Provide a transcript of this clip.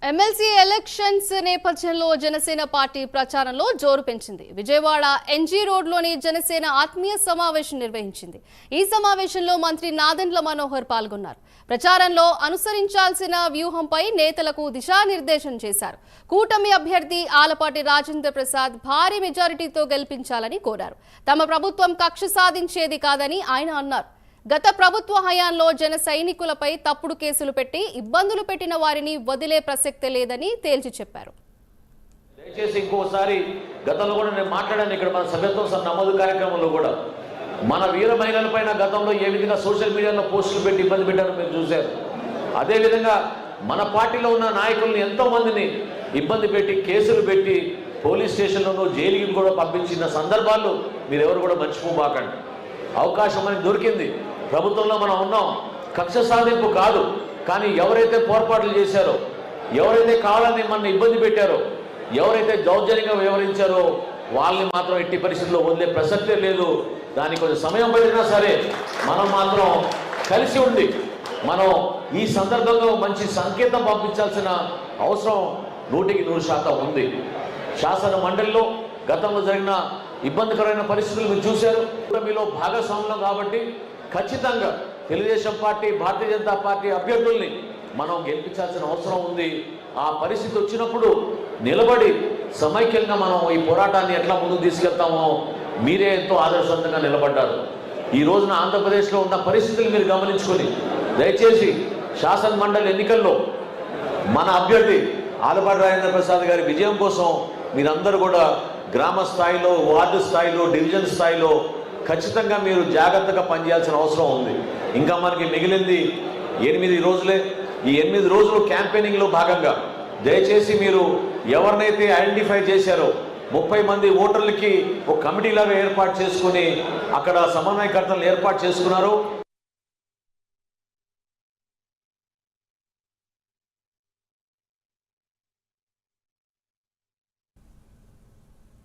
MLC elections నేపథ్యంలో Janasena party ప్రచారంలో జోరు పెంచింది. విజయవాడ ఎన్జీ రోడ్లోని జనసేన ఆత్మీయ సమావేశం నిర్వహించింది. ఈ సమావేశంలో మంత్రి నాదెండ్ల మనోహర్ పాల్గొన్నారు. ప్రచారంలో అనుసరించాల్సిన వ్యూహంపై నేతలకు దిశానిర్దేశం చేశారు. కూటమి అభ్యర్థి ఆలపాటి రాజేంద్ర ప్రసాద్ భారీ మెజారిటీతో గెలిపించాలని కోరారు. తమ ప్రభుత్వం కక్ష సాధించేది కాదని ఆయన అన్నారు. గత ప్రభుత్వ హయాంలో జన సైనికులపై తప్పుడు కేసులు పెట్టి ఇబ్బందులు పెట్టిన వారిని వదిలే ప్రసక్తే లేదని తేల్చి చెప్పారు. దయచేసి ఇంకోసారి గతంలో కూడా నేను మాట్లాడాను ఇక్కడ మన సభ్యత్వం నమోదు కార్యక్రమంలో కూడా మన వీర మహిళలపైన గతంలో ఏ విధంగా సోషల్ మీడియాలో పోస్టులు పెట్టి ఇబ్బంది పెట్టారో మీరు చూశారు. అదేవిధంగా మన పార్టీలో ఉన్న నాయకుల్ని ఎంతో మందిని ఇబ్బంది పెట్టి కేసులు పెట్టి పోలీస్ స్టేషన్లోనూ జైలుకి కూడా పంపించిన సందర్భాలు మీరెవరు కూడా మర్చిపోబాకండి. అవకాశం మనకి దొరికింది. ప్రభుత్వంలో మనం ఉన్నాం. కక్ష సాధింపు కాదు, కానీ ఎవరైతే పొరపాట్లు చేశారో, ఎవరైతే కావాలని మన ఇబ్బంది పెట్టారో, ఎవరైతే దౌర్జన్యంగా వ్యవహరించారో వాళ్ళని మాత్రం ఎట్టి పరిస్థితుల్లో వదిలే ప్రసక్తే లేదు. దానికి కొంచెం సమయం పడినా సరే మనం మాత్రం కలిసి ఉండి మనం ఈ సందర్భంగా మంచి సంకేతం పంపించాల్సిన అవసరం 100% ఉంది. శాసన మండలిలో గతంలో జరిగిన ఇబ్బందికరమైన పరిస్థితులు మీరు చూశారు. మీలో భాగస్వామ్యం కాబట్టి ఖచ్చితంగా తెలుగుదేశం పార్టీ, భారతీయ జనతా పార్టీ అభ్యర్థుల్ని మనం గెలిపించాల్సిన అవసరం ఉంది. ఆ పరిస్థితి వచ్చినప్పుడు నిలబడి సమైక్యంగా మనం ఈ పోరాటాన్ని ఎట్లా ముందుకు తీసుకెళ్తామో మీరే ఎంతో ఆదర్శవంతంగా నిలబడ్డారు. ఈ రోజున ఆంధ్రప్రదేశ్లో ఉన్న పరిస్థితులు మీరు గమనించుకొని దయచేసి శాసన మండలి ఎన్నికల్లో మన అభ్యర్థి ఆలపాటి రాజేంద్ర ప్రసాద్ గారి విజయం కోసం మీరందరూ కూడా గ్రామ స్థాయిలో, వార్డు స్థాయిలో, డివిజన్ స్థాయిలో ఖచ్చితంగా మీరు జాగ్రత్తగా పనిచేయాల్సిన అవసరం ఉంది. ఇంకా మనకి మిగిలింది 8 రోజులే. ఈ 8 రోజులు క్యాంపెయినింగ్లో భాగంగా దయచేసి మీరు ఎవరినైతే ఐడెంటిఫై చేశారో 30 మంది ఓటర్లకి ఒక కమిటీలాగా ఏర్పాటు చేసుకుని అక్కడ సమన్వయకర్తలను ఏర్పాటు చేసుకున్నారో